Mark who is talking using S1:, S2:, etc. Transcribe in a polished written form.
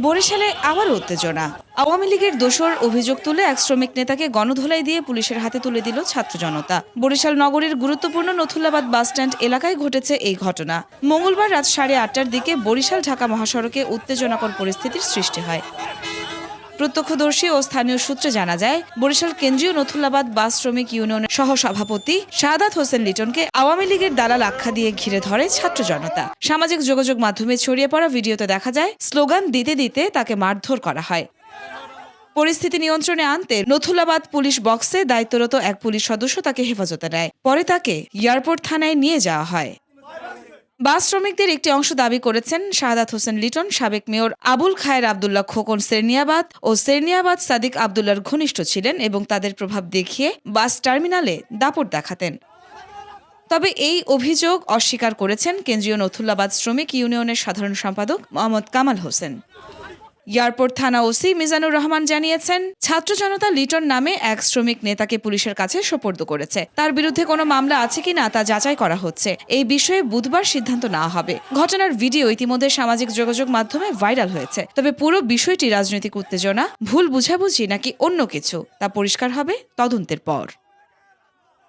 S1: বরিশালে আবার উত্তেজনা। আওয়ামী লীগের দোসর অভিযোগ তুলে এক শ্রমিক নেতাকে গণধোলাই দিয়ে পুলিশের হাতে তুলে দিল ছাত্র জনতা। বরিশাল নগরীর গুরুত্বপূর্ণ নথুল্লাবাদ বাসস্ট্যান্ড এলাকায় ঘটেছে এই ঘটনা। মঙ্গলবার রাত 8:30টার দিকে বরিশাল ঢাকা মহাসড়কে উত্তেজনাকর পরিস্থিতির সৃষ্টি হয়। প্রত্যক্ষদর্শী ও স্থানীয় সূত্রে জানা যায়, বরিশাল কেন্দ্রীয় নথুল্লাবাদ বাস শ্রমিক ইউনিয়নের সহসভাপতি শাহাদাত হোসেন লিটনকে আওয়ামী লীগের দালাল আখ্যা দিয়ে ঘিরে ধরে ছাত্র জনতা। সামাজিক যোগাযোগ মাধ্যমে ছড়িয়ে পড়া ভিডিওতে দেখা যায়, স্লোগান দিতে দিতে তাকে মারধর করা হয়। পরিস্থিতি নিয়ন্ত্রণে আনতে নথুল্লাবাদ পুলিশ বক্সে দায়িত্বরত এক পুলিশ সদস্য তাকে হেফাজতে নেয়। পরে তাকে এয়ারপোর্ট থানায় নিয়ে যাওয়া হয়। বাস শ্রমিকদের একটি অংশ দাবি করেছেন, শাহাদাত হোসেন লিটন সাবেক মেয়র আবুল খায়ের আবদুল্লাহ খোকন সেরনিয়াবাদ ও সেরনিয়াবাদ সাদিক আবদুল্লাহর ঘনিষ্ঠ ছিলেন এবং তাদের প্রভাব দেখিয়ে বাস টার্মিনালে দাপট দেখাতেন। তবে এই অভিযোগ অস্বীকার করেছেন কেন্দ্রীয় নথুল্লাবাদ শ্রমিক ইউনিয়নের সাধারণ সম্পাদক মোহাম্মদ কামাল হোসেন। এয়ারপোর্ট থানা ওসি মিজানুর রহমান জানিয়েছেন, ছাত্র জনতা লিটন নামে এক শ্রমিক নেতাকে পুলিশের কাছে সোপর্দ করেছে। তার বিরুদ্ধে কোনো মামলা আছে কিনা তা যাচাই করা হচ্ছে। এই বিষয়ে বুধবার সিদ্ধান্ত নেওয়া হবে। ঘটনার ভিডিও ইতিমধ্যে সামাজিক যোগাযোগ মাধ্যমে ভাইরাল হয়েছে। তবে পুরো বিষয়টি রাজনৈতিক উত্তেজনা, ভুল বুঝাবুঝি নাকি অন্য কিছু তা পরিষ্কার হবে তদন্তের পর।